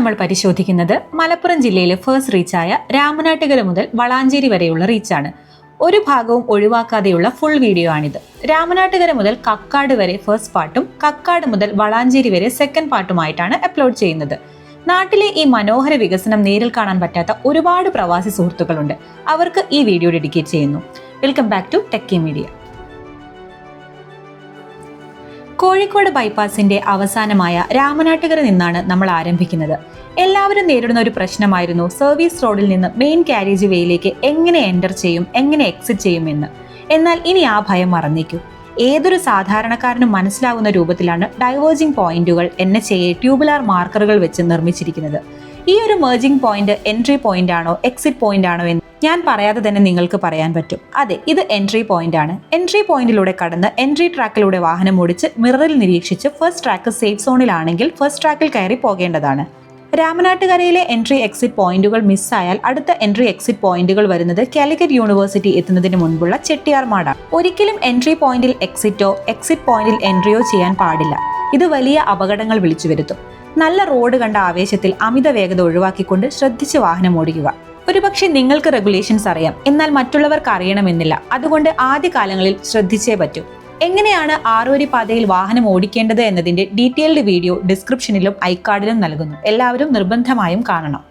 നമ്മൾ പരിശോധിക്കുന്നത് മലപ്പുറം ജില്ലയിലെ ഫസ്റ്റ് റീച്ചായ രാമനാട്ടുകര മുതൽ വളാഞ്ചേരി വരെയുള്ള റീച്ചാണ്. ഒരു ഭാഗവും ഒഴിവാക്കാതെയുള്ള ഫുൾ വീഡിയോ ആണിത്. രാമനാട്ടുകര മുതൽ കക്കാട് വരെ ഫസ്റ്റ് പാർട്ടും കക്കാട് മുതൽ വളാഞ്ചേരി വരെ സെക്കൻഡ് പാർട്ടുമായിട്ടാണ് അപ്ലോഡ് ചെയ്യുന്നത്. നാട്ടിലെ ഈ മനോഹര വികസനം നേരിൽ കാണാൻ പറ്റാത്ത ഒരുപാട് പ്രവാസി സുഹൃത്തുക്കളുണ്ട്. അവർക്ക് ഈ വീഡിയോ ഡെഡിക്കേറ്റ് ചെയ്യുന്നു. Welcome back to techie media. Kozhikode ബൈപ്പാസിന്റെ അവസാനമായ രാമനാട്ടുകര നിന്നാണ് നമ്മൾ ആരംഭിക്കുന്നത്. എല്ലാവരും നേരിടുന്ന ഒരു പ്രശ്നമായിരുന്നു സർവീസ് റോഡിൽ നിന്ന് മെയിൻ കാരേജ് വേയിലേക്ക് എങ്ങനെ എൻ്റർ ചെയ്യും, എങ്ങനെ എക്സിറ്റ് ചെയ്യും എന്ന്. എന്നാൽ ഇനി ആ ഭയം മറന്നേക്കൂ. ഏതൊരു സാധാരണക്കാരനും മനസ്സിലാവുന്ന രൂപത്തിലാണ് ഡൈവേർജിംഗ് പോയിന്റുകൾ NHA ട്യൂബുലാർ മാർക്കറുകൾ വെച്ച് നിർമ്മിച്ചിരിക്കുന്നത്. ഈ ഒരു മെർജിംഗ് പോയിന്റ് എൻട്രി പോയിന്റ് ആണോ എക്സിറ്റ് പോയിന്റ് ആണോ എന്ന് ഞാൻ പറയാതെ തന്നെ നിങ്ങൾക്ക് പറയാൻ പറ്റും. അതെ, ഇത് എൻട്രി പോയിന്റ് ആണ്. എൻട്രി പോയിന്റിലൂടെ കടന്ന് എൻട്രി ട്രാക്കിലൂടെ വാഹനം ഓടിച്ച് മിററിൽ നിരീക്ഷിച്ച് ഫസ്റ്റ് ട്രാക്ക് സേഫ് സോണിലാണെങ്കിൽ ഫസ്റ്റ് ട്രാക്കിൽ കയറി പോകേണ്ടതാണ്. രാമനാട്ടുകരയിലെ എൻട്രി എക്സിറ്റ് പോയിന്റുകൾ മിസ്സായാൽ അടുത്ത എൻട്രി എക്സിറ്റ് പോയിന്റുകൾ വരുന്നത് കാലിക്കറ്റ് യൂണിവേഴ്സിറ്റി എത്തുന്നതിന് മുൻപുള്ള ചെട്ടിയാർമാടാണ്. ഒരിക്കലും എൻട്രി പോയിന്റിൽ എക്സിറ്റോ എക്സിറ്റ് പോയിന്റിൽ എൻട്രിയോ ചെയ്യാൻ പാടില്ല. ഇത് വലിയ അപകടങ്ങൾ വിളിച്ചു വരുത്തും. നല്ല റോഡ് കണ്ട ആവേശത്തിൽ അമിത വേഗത ഒഴിവാക്കിക്കൊണ്ട് ശ്രദ്ധിച്ച് വാഹനം ഓടിക്കുക. ഒരുപക്ഷെ നിങ്ങൾക്ക് റെഗുലേഷൻസ് അറിയാം, എന്നാൽ മറ്റുള്ളവർക്ക് അറിയണമെന്നില്ല. അതുകൊണ്ട് ആദ്യകാലങ്ങളിൽ ശ്രദ്ധിച്ചേ പറ്റൂ. എങ്ങനെയാണ് ആറുവരി പാതയിൽ വാഹനം ഓടിക്കേണ്ടത് എന്നതിന്റെ ഡീറ്റെയിൽഡ് വീഡിയോ ഡിസ്ക്രിപ്ഷനിലും ഐകാർഡിലും നൽകുന്നു. എല്ലാവരും നിർബന്ധമായും കാണണം.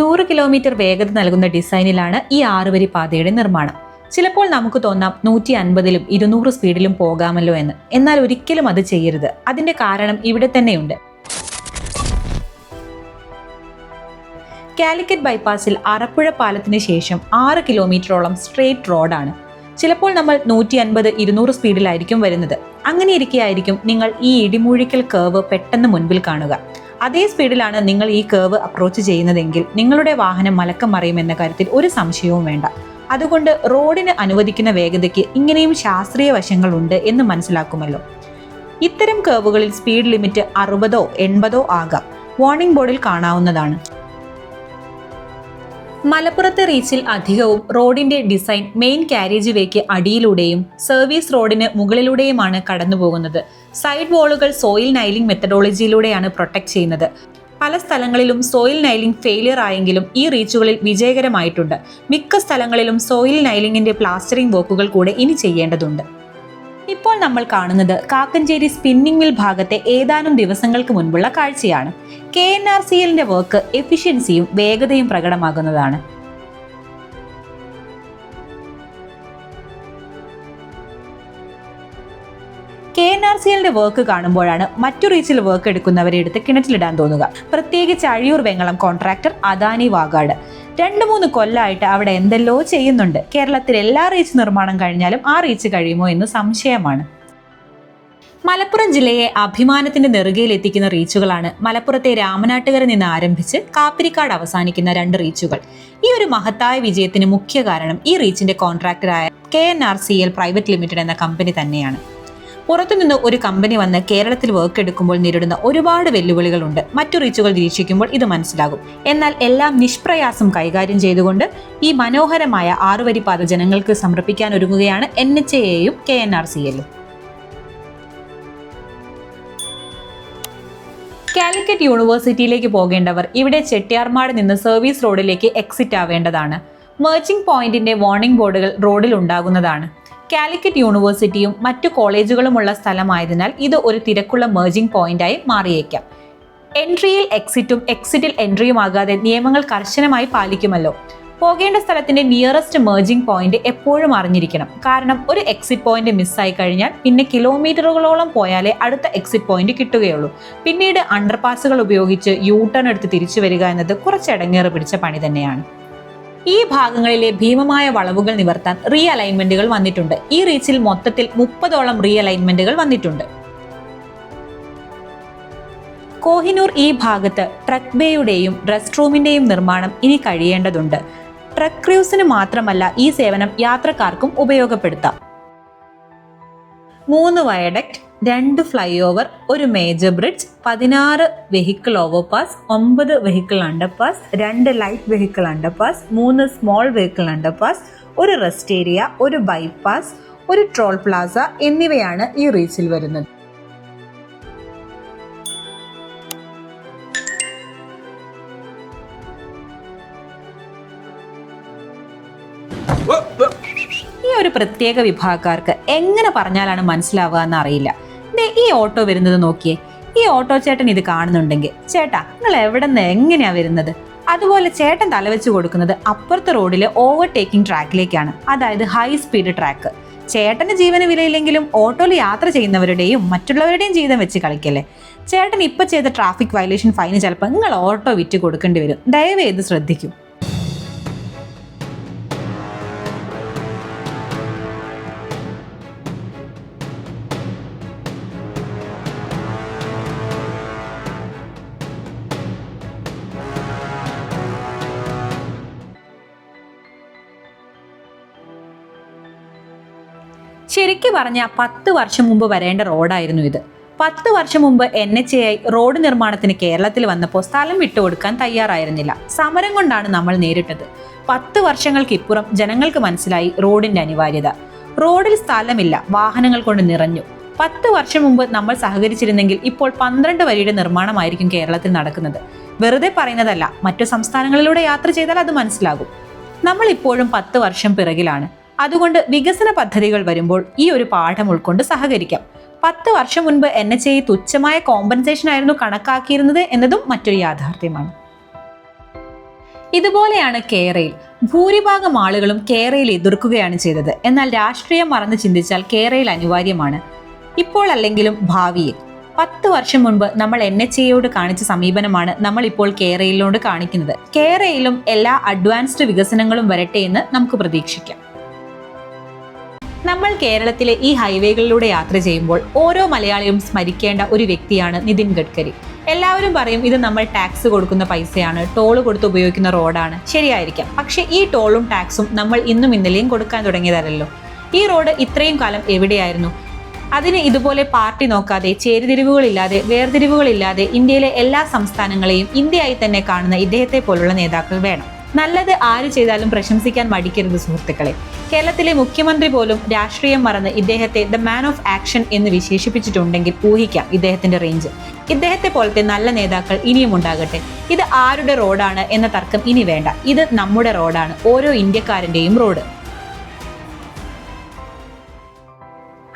100 കിലോമീറ്റർ വേഗത നൽകുന്ന ഡിസൈനിലാണ് ഈ ആറുവരി പാതയുടെ നിർമ്മാണം. ചിലപ്പോൾ നമുക്ക് തോന്നാം 150ലും 200 സ്പീഡിലും പോകാമല്ലോ എന്ന്. എന്നാൽ ഒരിക്കലും അത് ചെയ്യരുത്. അതിന്റെ കാരണം ഇവിടെ തന്നെയുണ്ട്. കാലിക്കറ്റ് ബൈപ്പാസിൽ അറപ്പുഴ പാലത്തിന് ശേഷം 6 കിലോമീറ്ററോളം സ്ട്രെയിറ്റ് റോഡാണ്. ചിലപ്പോൾ നമ്മൾ 150-200 സ്പീഡിലായിരിക്കും വരുന്നത്. അങ്ങനെ ഇരിക്കെയായിരിക്കും നിങ്ങൾ ഈ ഇടിമൂഴിക്കൽ കർവ് പെട്ടെന്ന് മുൻപിൽ കാണുക. അതേ സ്പീഡിലാണ് നിങ്ങൾ ഈ കർവ് അപ്രോച്ച് ചെയ്യുന്നതെങ്കിൽ നിങ്ങളുടെ വാഹനം മലക്കം മറിയുമെന്ന കാര്യത്തിൽ ഒരു സംശയവും വേണ്ട. അതുകൊണ്ട് റോഡിന് അനുവദിക്കുന്ന വേഗതയ്ക്ക് ഇങ്ങനെയും ശാസ്ത്രീയ വശങ്ങളുണ്ട് എന്ന് മനസ്സിലാക്കുമല്ലോ. ഇത്തരം കർവുകളിൽ സ്പീഡ് ലിമിറ്റ് 60ഓ 80ഓ ആകാം. വാർണിംഗ് ബോർഡിൽ കാണാവുന്നതാണ്. മലപ്പുറത്തെ റീച്ചിൽ അധികവും റോഡിന്റെ ഡിസൈൻ മെയിൻ കാരേജ് വേക്ക് അടിയിലൂടെയും സർവീസ് റോഡിന് മുകളിലൂടെയുമാണ് കടന്നുപോകുന്നത്. സൈഡ് വാളുകൾ സോയിൽ നൈലിംഗ് മെത്തഡോളജിയിലൂടെയാണ് പ്രൊട്ടക്ട് ചെയ്യുന്നത്. പല സ്ഥലങ്ങളിലും സോയിൽ നൈലിംഗ് ഫെയിലിയർ ആയെങ്കിലും ഈ റീച്ചുകളിൽ വിജയകരമായിട്ടുണ്ട്. മിക്ക സ്ഥലങ്ങളിലും സോയിൽ നൈലിംഗിന്റെ പ്ലാസ്റ്ററിംഗ് വർക്കുകൾ കൂടെ ഇനി ചെയ്യേണ്ടതുണ്ട്. ഇപ്പോൾ നമ്മൾ കാണുന്നത് കാക്കഞ്ചേരി സ്പിന്നിംഗ് മിൽ ഭാഗത്തെ ഏതാനും ദിവസങ്ങൾക്ക് മുൻപുള്ള കാഴ്ചയാണ്. KNRCLന്റെ വർക്ക് എഫിഷ്യൻസിയും വേഗതയും പ്രകടമാകുന്നതാണ്. KNRCLന്റെ വർക്ക് കാണുമ്പോഴാണ് മറ്റു റീച്ചിൽ വർക്ക് എടുക്കുന്നവരെ എടുത്ത് കിണറ്റിലിടാൻ തോന്നുക. പ്രത്യേകിച്ച് അഴിയൂർ വെങ്ങളം കോൺട്രാക്ടർ അദാനി വാഗാട് 2-3 കൊല്ലമായിട്ട് അവിടെ എന്തെല്ലോ ചെയ്യുന്നുണ്ട്. കേരളത്തിൽ എല്ലാ റീച്ച് നിർമ്മാണം കഴിഞ്ഞാലും ആ റീച്ച് കഴിയുമോ എന്ന് സംശയമാണ്. മലപ്പുറം ജില്ലയെ അഭിമാനത്തിന്റെ നെറുകയിൽ എത്തിക്കുന്ന റീച്ചുകളാണ് മലപ്പുറത്തെ രാമനാട്ടുകര നിന്ന് ആരംഭിച്ച് കാപ്പിരിക്കാട് അവസാനിക്കുന്ന 2 റീച്ചുകൾ. ഈ ഒരു മഹത്തായ വിജയത്തിന് മുഖ്യ കാരണം ഈ റീച്ചിന്റെ കോൺട്രാക്ടറായ KNRCL പ്രൈവറ്റ് ലിമിറ്റഡ് എന്ന കമ്പനി തന്നെയാണ്. പുറത്തുനിന്ന് ഒരു കമ്പനി വന്ന് കേരളത്തിൽ വർക്ക് എടുക്കുമ്പോൾ നേരിടുന്ന ഒരുപാട് വെല്ലുവിളികളുണ്ട്. മറ്റു റീച്ചുകൾ നിരീക്ഷിക്കുമ്പോൾ ഇത് മനസ്സിലാകും. എന്നാൽ എല്ലാം നിഷ്പ്രയാസം കൈകാര്യം ചെയ്തുകൊണ്ട് ഈ മനോഹരമായ ആറുവരിപ്പാത ജനങ്ങൾക്ക് സമർപ്പിക്കാൻ ഒരുങ്ങുകയാണ് NHAയും KNRCLും. കാലിക്കറ്റ് യൂണിവേഴ്സിറ്റിയിലേക്ക് പോകേണ്ടവർ ഇവിടെ ചെട്ടിയാർമാട് നിന്ന് സർവീസ് റോഡിലേക്ക് എക്സിറ്റ് ആവേണ്ടതാണ്. മെർജിംഗ് പോയിന്റിന്റെ വാർണിംഗ് ബോർഡുകൾ റോഡിൽ ഉണ്ടാകുന്നതാണ്. കാലിക്കറ്റ് യൂണിവേഴ്സിറ്റിയും മറ്റു കോളേജുകളുമുള്ള സ്ഥലമായതിനാൽ ഇത് ഒരു തിരക്കുള്ള മെർജിംഗ് പോയിന്റായി മാറിയേക്കാം. എൻട്രിയിൽ എക്സിറ്റും എക്സിറ്റിൽ എൻട്രിയുമാകാതെ നിയമങ്ങൾ കർശനമായി പാലിക്കുമല്ലോ. പോകേണ്ട സ്ഥലത്തിന്റെ നിയറസ്റ്റ് മെർജിംഗ് പോയിന്റ് എപ്പോഴും അറിഞ്ഞിരിക്കണം. കാരണം ഒരു എക്സിറ്റ് പോയിന്റ് മിസ്സായി കഴിഞ്ഞാൽ പിന്നെ കിലോമീറ്ററുകളോളം പോയാലേ അടുത്ത എക്സിറ്റ് പോയിന്റ് കിട്ടുകയുള്ളൂ. പിന്നീട് അണ്ടർപാസുകൾ ഉപയോഗിച്ച് U-ടേൺ എടുത്ത് തിരിച്ചു വരിക എന്നത് കുറച്ച് ഇടങ്ങേറ് പിടിച്ച പണി തന്നെയാണ്. ഈ ഭാഗങ്ങളിലെ ഭീമമായ വളവുകൾ നിവർത്താൻ റീ അലൈൻമെന്റുകൾ വന്നിട്ടുണ്ട്. ഈ റീച്ചിൽ മൊത്തത്തിൽ 30ഓളം റീ അലൈൻമെന്റുകൾ വന്നിട്ടുണ്ട്. കോഹിനൂർ ഈ ഭാഗത്ത് ട്രക്ക് ബേയുടെയും റെസ്റ്റ് റൂമിന്റെയും നിർമ്മാണം ഇനി കഴിയേണ്ടതുണ്ട്. ട്രക്ക് ക്രൂസിന് മാത്രമല്ല ഈ സേവനം യാത്രക്കാർക്കും ഉപയോഗപ്പെടുത്താം. 3 viaduct, 2 flyover, 1 major bridge, 16 vehicle overpass, 9 vehicle underpass, 2 light vehicle underpass, 3 small vehicle underpass, 1 rest area, 1 bypass, 1 toll plaza എന്നിവയാണ് ഈ റീച്ചിൽ വരുന്നത്. ഈ ഒരു പ്രത്യേക വിഭാഗക്കാർക്ക് എങ്ങനെ പറഞ്ഞാലാണ് മനസ്സിലാവുക എന്ന് അറിയില്ല. ഈ ഓട്ടോ വരുന്നത് നോക്കിയേ. ഈ ഓട്ടോ ചേട്ടൻ ഇത് കാണുന്നുണ്ടെങ്കിൽ, ചേട്ടാ നിങ്ങൾ എവിടെ നിന്ന് എങ്ങനെയാ വരുന്നത്? അതുപോലെ ചേട്ടൻ തലവെച്ച് കൊടുക്കുന്നത് അപ്പുറത്തെ റോഡിലെ ഓവർടേക്കിംഗ് ട്രാക്കിലേക്കാണ്, അതായത് ഹൈ സ്പീഡ് ട്രാക്ക്. ചേട്ടന് ജീവന് വിലയില്ലെങ്കിലും ഓട്ടോയിൽ യാത്ര ചെയ്യുന്നവരുടെയും മറ്റുള്ളവരുടെയും ജീവിതം വെച്ച് കളിക്കല്ലേ. ചേട്ടൻ ഇപ്പൊ ചെയ്ത ട്രാഫിക് വയലേഷൻ ഫൈന് ചിലപ്പോൾ നിങ്ങൾ ഓട്ടോ വിറ്റ് കൊടുക്കേണ്ടി വരും. ദയവേത് ശ്രദ്ധിക്കൂ. ശരിക്കും പറഞ്ഞ 10 വർഷം മുമ്പ് വരേണ്ട റോഡായിരുന്നു ഇത്. 10 വർഷം മുമ്പ് NHAI റോഡ് നിർമ്മാണത്തിന് കേരളത്തിൽ വന്നപ്പോൾ സ്ഥലം വിട്ടുകൊടുക്കാൻ തയ്യാറായിരുന്നില്ല. സമരം കൊണ്ടാണ് നമ്മൾ നേരിട്ടത്. 10 വർഷങ്ങൾക്കിപ്പുറം ജനങ്ങൾക്ക് മനസ്സിലായി റോഡിന്റെ അനിവാര്യത. റോഡിൽ സ്ഥലമില്ല, വാഹനങ്ങൾ കൊണ്ട് നിറഞ്ഞു. 10 വർഷം മുമ്പ് നമ്മൾ സഹകരിച്ചിരുന്നെങ്കിൽ ഇപ്പോൾ 12 വരിയുടെ നിർമ്മാണമായിരിക്കും കേരളത്തിൽ നടക്കുന്നത്. വെറുതെ പറയുന്നതല്ല, മറ്റു സംസ്ഥാനങ്ങളിലൂടെ യാത്ര ചെയ്താൽ അത് മനസ്സിലാകും. നമ്മൾ ഇപ്പോഴും 10 വർഷം പിറകിലാണ്. അതുകൊണ്ട് വികസന പദ്ധതികൾ വരുമ്പോൾ ഈ ഒരു പാഠം ഉൾക്കൊണ്ട് സഹകരിക്കാം. 10 വർഷം മുൻപ് NHAI തുച്ഛമായ കോമ്പൻസേഷൻ ആയിരുന്നു കണക്കാക്കിയിരുന്നത് എന്നതും മറ്റൊരു യാഥാർത്ഥ്യമാണ്. ഇതുപോലെയാണ് കേരയിൽ. ഭൂരിഭാഗം ആളുകളും കേരയിൽ എതിർക്കുകയാണ് ചെയ്തത്. എന്നാൽ രാഷ്ട്രീയം മറന്ന് ചിന്തിച്ചാൽ കേരയിൽ അനിവാര്യമാണ്. ഇപ്പോൾ അല്ലെങ്കിലും ഭാവിയിൽ. 10 വർഷം മുൻപ് നമ്മൾ NHAIയോട് കാണിച്ച സമീപനമാണ് നമ്മൾ ഇപ്പോൾ കേരയിലോട് കാണിക്കുന്നത്. കേരയിലും എല്ലാ അഡ്വാൻസ്ഡ് വികസനങ്ങളും വരട്ടെ എന്ന് നമുക്ക് പ്രതീക്ഷിക്കാം. നമ്മൾ കേരളത്തിലെ ഈ ഹൈവേകളിലൂടെ യാത്ര ചെയ്യുമ്പോൾ ഓരോ മലയാളിയും സ്മരിക്കേണ്ട ഒരു വ്യക്തിയാണ് നിതിൻ ഗഡ്കരി. എല്ലാവരും പറയും ഇത് നമ്മൾ ടാക്സ് കൊടുക്കുന്ന പൈസയാണ്, ടോൾ കൊടുത്ത് ഉപയോഗിക്കുന്ന റോഡാണ്. ശരിയായിരിക്കാം. പക്ഷെ ഈ ടോളും ടാക്സും നമ്മൾ ഇന്നും ഇന്നലെയും കൊടുക്കാൻ തുടങ്ങിയതല്ലോ. ഈ റോഡ് ഇത്രയും കാലം എവിടെയായിരുന്നു? അതിന് ഇതുപോലെ പാർട്ടി നോക്കാതെ, ചേരിതിരിവുകളില്ലാതെ, വേർതിരിവുകളില്ലാതെ ഇന്ത്യയിലെ എല്ലാ സംസ്ഥാനങ്ങളെയും ഇന്ത്യയായി തന്നെ കാണുന്ന ഇദ്ദേഹത്തെ പോലുള്ള നേതാക്കൾ വേണം. നല്ലത് ആര് ചെയ്താലും പ്രശംസിക്കാൻ മടിക്കരുത് സുഹൃത്തുക്കളെ. കേരളത്തിലെ മുഖ്യമന്ത്രി പോലും രാഷ്ട്രീയം മറന്ന് ഇദ്ദേഹത്തെ ദ മാൻ ഓഫ് ആക്ഷൻ എന്ന് വിശേഷിപ്പിച്ചിട്ടുണ്ടെങ്കിൽ ഊഹിക്കാം ഇദ്ദേഹത്തിന്റെ റേഞ്ച്. ഇദ്ദേഹത്തെ പോലത്തെ നല്ല നേതാക്കൾ ഇനിയും ഉണ്ടാകട്ടെ. ഇത് ആരുടെ റോഡാണ് എന്ന തർക്കം ഇനി വേണ്ട. ഇത് നമ്മുടെ റോഡാണ്, ഓരോ ഇന്ത്യക്കാരന്റെയും റോഡ്.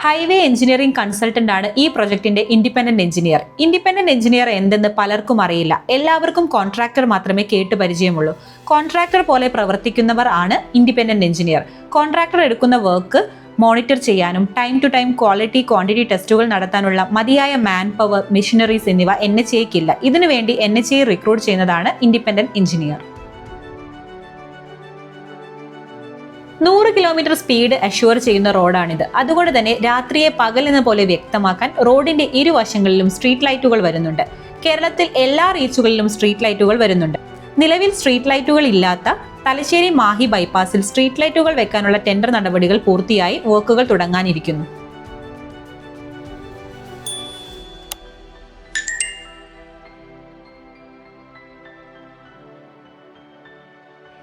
ഹൈവേ എഞ്ചിനീയറിംഗ് കൺസൾട്ടന്റ് ആണ് ഈ പ്രൊജക്ടിന്റെ ഇൻഡിപെൻഡന്റ് എഞ്ചിനീയർ. ഇൻഡിപെൻഡന്റ് എഞ്ചിനീയർ എന്തെന്ന് പലർക്കും അറിയില്ല. എല്ലാവർക്കും കോൺട്രാക്ടർ മാത്രമേ കേട്ട് പരിചയമുള്ളൂ. കോൺട്രാക്ടർ പോലെ പ്രവർത്തിക്കുന്നവർ ആണ് ഇൻഡിപെൻഡന്റ് എഞ്ചിനീയർ. കോൺട്രാക്ടർ എടുക്കുന്ന വർക്ക് മോണിറ്റർ ചെയ്യാനും time to time quality quantity ടെസ്റ്റുകൾ നടത്താനുള്ള മതിയായ മാൻ പവർ, മെഷീനറീസ് എന്നിവ NHAIക്കില്ല. ഇതിനുവേണ്ടി NHAI റിക്രൂട്ട് ചെയ്യുന്നതാണ് independent engineer. 100 kilometre speed assure ചെയ്യുന്ന റോഡാണിത്. അതുകൊണ്ട് തന്നെ രാത്രിയെ പകൽ എന്ന പോലെ വ്യക്തമാക്കാൻ റോഡിന്റെ ഇരുവശങ്ങളിലും സ്ട്രീറ്റ് ലൈറ്റുകൾ വരുന്നുണ്ട്. കേരളത്തിൽ എല്ലാ റീച്ചുകളിലും സ്ട്രീറ്റ് ലൈറ്റുകൾ വരുന്നുണ്ട്. നിലവിൽ സ്ട്രീറ്റ് ലൈറ്റുകൾ ഇല്ലാത്ത തലശ്ശേരി മാഹി ബൈപ്പാസിൽ സ്ട്രീറ്റ് ലൈറ്റുകൾ വെക്കാനുള്ള ടെൻഡർ നടപടികൾ പൂർത്തിയായി വർക്കുകൾ തുടങ്ങാനിരിക്കുന്നു.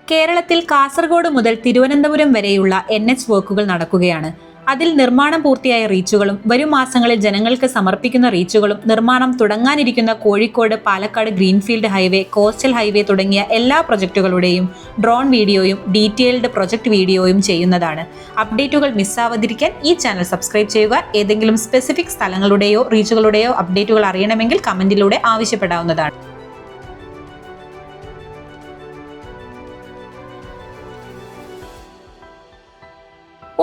കേരളത്തിൽ കാസർഗോഡ് മുതൽ തിരുവനന്തപുരം വരെയുള്ള NH വർക്കുകൾ നടക്കുകയാണ്. അതിൽ നിർമ്മാണം പൂർത്തിയായ റീച്ചുകളും വരും മാസങ്ങളിൽ ജനങ്ങൾക്ക് സമർപ്പിക്കുന്ന റീച്ചുകളും നിർമ്മാണം തുടങ്ങാനിരിക്കുന്ന Kozhikode Palakkad greenfield highway, coastal highway തുടങ്ങിയ എല്ലാ പ്രൊജക്ടുകളുടെയും ഡ്രോൺ വീഡിയോയും ഡീറ്റെയിൽഡ് പ്രൊജക്ട് വീഡിയോയും ചെയ്യുന്നതാണ്. അപ്ഡേറ്റുകൾ മിസ്സാവാതിരിക്കാൻ ഈ ചാനൽ സബ്സ്ക്രൈബ് ചെയ്യുക. ഏതെങ്കിലും സ്പെസിഫിക് സ്ഥലങ്ങളുടെയോ റീച്ചുകളുടെയോ അപ്ഡേറ്റുകൾ അറിയണമെങ്കിൽ കമന്റിലൂടെ ആവശ്യപ്പെടാവുന്നതാണ്.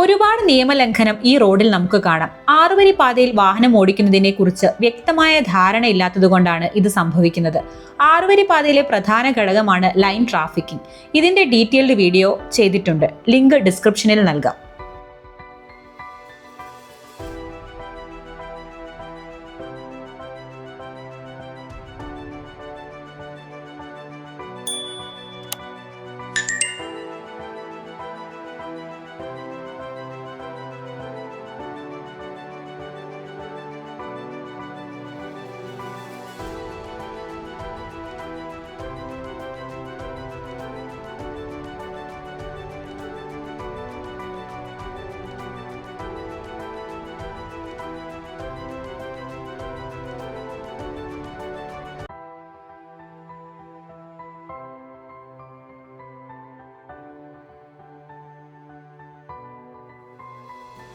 ഒരുപാട് നിയമലംഘനം ഈ റോഡിൽ നമുക്ക് കാണാം. 6 വരി പാതയിൽ വാഹനം ഓടിക്കുന്നതിനെ കുറിച്ച് വ്യക്തമായ ധാരണയില്ലാത്തതുകൊണ്ടാണ് ഇത് സംഭവിക്കുന്നത്. 6 വരി പാതയിലെ പ്രധാന ഘടകമാണ് ലൈൻ ട്രാഫിക്കിംഗ്. ഇതിന്റെ ഡീറ്റെയിൽഡ് വീഡിയോ ചെയ്തിട്ടുണ്ട്. ലിങ്ക് ഡിസ്ക്രിപ്ഷനിൽ നൽകാം.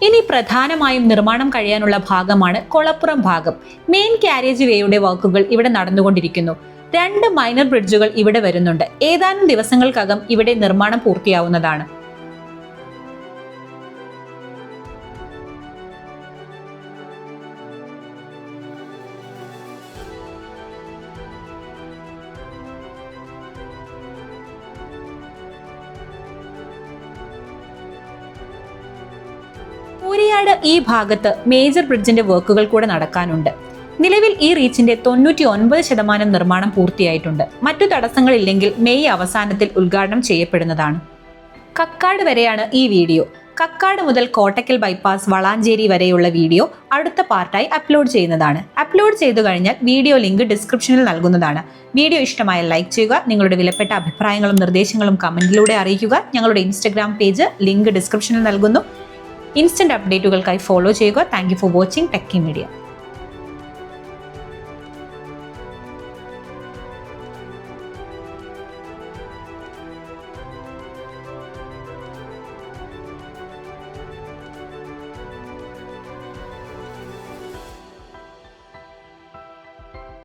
ഇനി പ്രധാനമായും നിർമ്മാണം കഴിയാനുള്ള ഭാഗമാണ് കൊളപ്പുറം ഭാഗം. മെയിൻ കാരേജ് വേയുടെ വർക്കുകൾ ഇവിടെ നടന്നുകൊണ്ടിരിക്കുന്നു. 2 മൈനർ ബ്രിഡ്ജുകൾ ഇവിടെ വരുന്നുണ്ട്. ഏതാനും ദിവസങ്ങൾക്കകം ഇവിടെ നിർമ്മാണം പൂർത്തിയാവുന്നതാണ്. കൂരിയാട് ഈ ഭാഗത്ത് മേജർ ബ്രിഡ്ജിന്റെ വർക്കുകൾ കൂടെ നടക്കാനുണ്ട്. നിലവിൽ ഈ റീച്ചിന്റെ 99% നിർമ്മാണം പൂർത്തിയായിട്ടുണ്ട്. മറ്റു തടസ്സങ്ങളില്ലെങ്കിൽ മെയ് അവസാനത്തിൽ ഉദ്ഘാടനം ചെയ്യപ്പെടുന്നതാണ്. കക്കാട് വരെയാണ് ഈ വീഡിയോ. കക്കാട് മുതൽ കോട്ടക്കൽ ബൈപ്പാസ് വളാഞ്ചേരി വരെയുള്ള വീഡിയോ അടുത്ത പാർട്ടായി അപ്ലോഡ് ചെയ്യുന്നതാണ്. അപ്ലോഡ് ചെയ്തു കഴിഞ്ഞാൽ വീഡിയോ ലിങ്ക് ഡിസ്ക്രിപ്ഷനിൽ നൽകുന്നതാണ്. വീഡിയോ ഇഷ്ടമായ ലൈക്ക് ചെയ്യുക. നിങ്ങളുടെ വിലപ്പെട്ട അഭിപ്രായങ്ങളും നിർദ്ദേശങ്ങളും കമന്റിലൂടെ അറിയിക്കുക. ഞങ്ങളുടെ ഇൻസ്റ്റഗ്രാം പേജ് ലിങ്ക് ഡിസ്ക്രിപ്ഷനിൽ നൽകുന്നു. ഇൻസ്റ്റന്റ് അപ്ഡേറ്റുകൾക്കായി ഫോളോ ചെയ്യുക. Thank you for watching techie media.